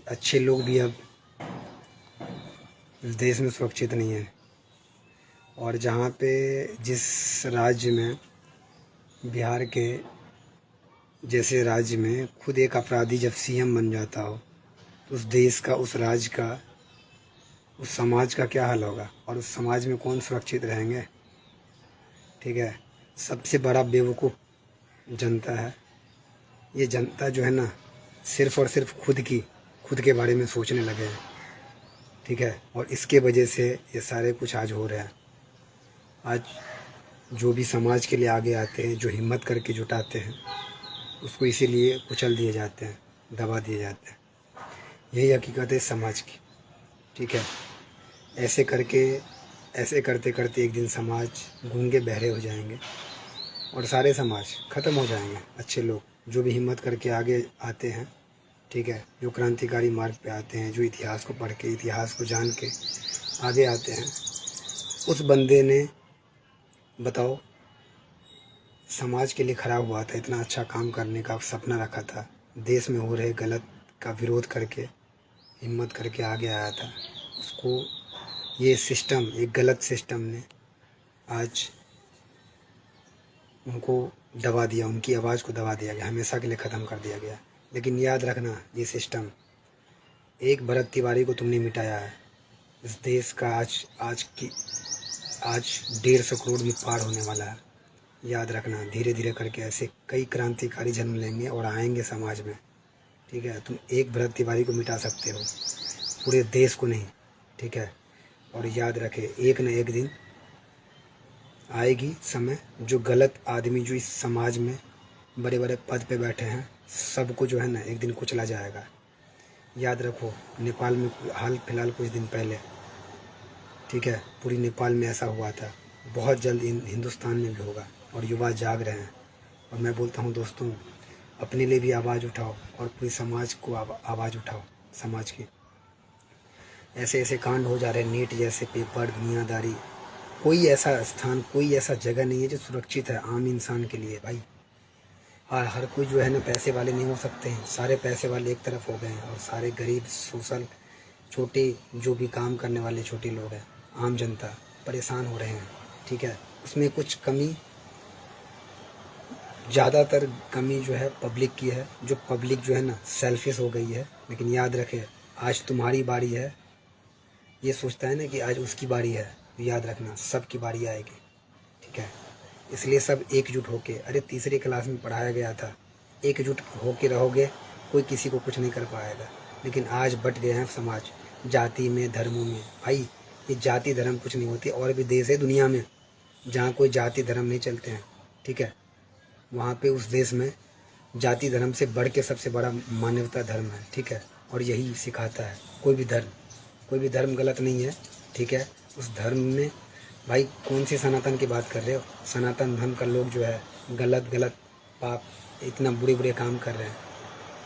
अच्छे लोग भी अब इस देश में सुरक्षित नहीं हैं। और जहाँ पे जिस राज्य में, बिहार के जैसे राज्य में खुद एक अपराधी जब सीएम बन जाता हो तो उस देश का, उस राज्य का, उस समाज का क्या हाल होगा? और उस समाज में कौन सुरक्षित रहेंगे? ठीक है, सबसे बड़ा बेवकूफ़ जनता है। ये जनता जो है ना, सिर्फ़ और सिर्फ खुद के बारे में सोचने लगे हैं। ठीक है, और इसके वजह से ये सारे कुछ आज हो रहा है। आज जो भी समाज के लिए आगे आते हैं, जो हिम्मत करके जुटाते हैं, उसको इसीलिए कुचल दिए जाते हैं, दबा दिए जाते हैं। यही हकीकत है समाज की। ठीक है, ऐसे करते करते एक दिन समाज गूंगे बहरे हो जाएंगे और सारे समाज ख़त्म हो जाएंगे। अच्छे लोग जो भी हिम्मत करके आगे आते हैं, ठीक है, जो क्रांतिकारी मार्ग पे आते हैं, जो इतिहास को पढ़ के, इतिहास को जान के आगे आते हैं, उस बंदे ने, बताओ, समाज के लिए खड़ा हुआ था, इतना अच्छा काम करने का सपना रखा था, देश में हो रहे गलत का विरोध करके हिम्मत करके आगे आया था। उसको ये सिस्टम, एक गलत सिस्टम ने आज उनको दबा दिया, उनकी आवाज़ को दबा दिया गया, हमेशा के लिए ख़त्म कर दिया गया। लेकिन याद रखना, ये सिस्टम, एक भरत तिवारी को तुमने मिटाया है, इस देश का आज 150 करोड़ भी पार होने वाला है। याद रखना, धीरे धीरे करके ऐसे कई क्रांतिकारी जन्म लेंगे और आएंगे समाज में। ठीक है, तुम एक भरत तिवारी को मिटा सकते हो, पूरे देश को नहीं। ठीक है, और याद रखे, एक न एक दिन आएगी समय, जो गलत आदमी जो इस समाज में बड़े बड़े पद पे बैठे हैं, सबको जो है ना एक दिन कुचला जाएगा। याद रखो, नेपाल में हाल फिलहाल कुछ दिन पहले, ठीक है, पूरी नेपाल में ऐसा हुआ था। बहुत जल्द हिंदुस्तान में भी होगा और युवा जाग रहे हैं। और मैं बोलता हूँ दोस्तों, अपने लिए भी आवाज़ उठाओ और पूरी समाज को आवाज़ उठाओ। समाज की ऐसे ऐसे कांड हो जा रहे हैं, नीट जैसे पेपर, दुनियादारी। कोई ऐसा स्थान, कोई ऐसा जगह नहीं है जो सुरक्षित है आम इंसान के लिए भाई। हर कोई जो है ना पैसे वाले नहीं हो सकते हैं, सारे पैसे वाले एक तरफ हो गए हैं और सारे गरीब, सोशल, छोटे जो भी काम करने वाले छोटे लोग हैं, आम जनता परेशान हो रहे हैं। ठीक है, उसमें कुछ कमी, ज़्यादातर कमी जो है पब्लिक की है, जो पब्लिक जो है ना सेल्फिश हो गई है। लेकिन याद रखे, आज तुम्हारी बारी है, ये सोचता है ना कि आज उसकी बारी है, तो याद रखना सबकी बारी आएगी। ठीक है, इसलिए सब एकजुट होके, अरे तीसरी क्लास में पढ़ाया गया था, एकजुट होके रहोगे, कोई किसी को कुछ नहीं कर पाएगा। लेकिन आज बट गए हैं समाज, जाति में, धर्मों में। भाई ये जाति धर्म कुछ नहीं होती, और भी देश है दुनिया में जहाँ कोई जाति धर्म नहीं चलते हैं। ठीक है, वहाँ पे उस देश में जाति धर्म से बढ़ के सबसे बड़ा मानवता धर्म है। ठीक है, और यही सिखाता है कोई भी धर्म गलत नहीं है। ठीक है, उस धर्म में भाई कौन सी सनातन की बात कर रहे हो? सनातन धर्म का लोग जो है गलत पाप, इतना बुरे बुरे काम कर रहे हैं,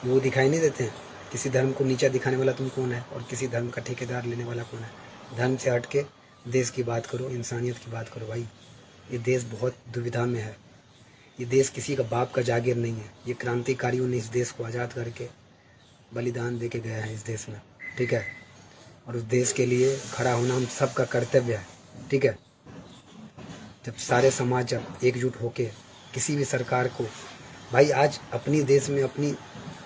वो दिखाई नहीं देते हैं। किसी धर्म को नीचा दिखाने वाला तुम कौन है और किसी धर्म का ठेकेदार लेने वाला कौन है? धर्म से हट के देश की बात करो, इंसानियत की बात करो। भाई ये देश बहुत दुविधा में है, ये देश किसी का बाप का जागीर नहीं है। ये क्रांतिकारियों ने इस देश को आज़ाद करके बलिदान दे के गया है इस देश में। ठीक है, और उस देश के लिए खड़ा होना हम सबका कर्तव्य है। ठीक है, जब सारे समाज जब एकजुट होके किसी भी सरकार को, भाई आज अपनी देश में अपनी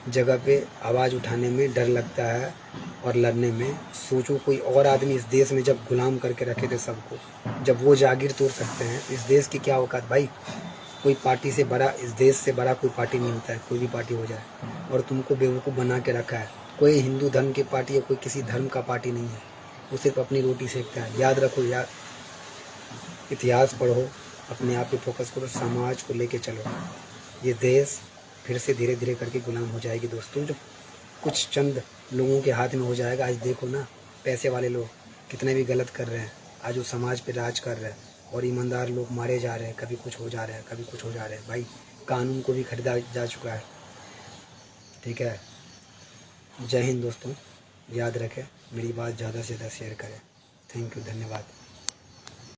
जगह पे आवाज़ उठाने में डर लगता है और लड़ने में। सोचो कोई और आदमी इस देश में जब गुलाम करके रखे थे सबको, जब वो जागीर तोड़ सकते हैं, इस देश की क्या औकात भाई? कोई पार्टी से बड़ा, इस देश से बड़ा कोई पार्टी नहीं होता है, कोई भी पार्टी हो जाए। और तुमको बेवकूफ़ बना के रखा है। कोई हिंदू धर्म की पार्टी या कोई किसी धर्म का पार्टी नहीं है, वो सिर्फ अपनी रोटी सेकता है। याद रखो यार, इतिहास पढ़ो, अपने आप पे फोकस करो, समाज को लेके चलो। ये देश फिर से धीरे धीरे करके गुलाम हो जाएगी दोस्तों, जो कुछ चंद लोगों के हाथ में हो जाएगा। आज देखो ना, पैसे वाले लोग कितने भी गलत कर रहे हैं, आज वो समाज पे राज कर रहे हैं और ईमानदार लोग मारे जा रहे हैं, कभी कुछ हो जा रहे हैं, कभी कुछ हो जा रहे हैं। भाई कानून को भी खरीदा जा चुका है। ठीक है, जय हिंद दोस्तों, याद रखें, मेरी बात ज़्यादा से ज़्यादा शेयर करें। थैंक यू, धन्यवाद।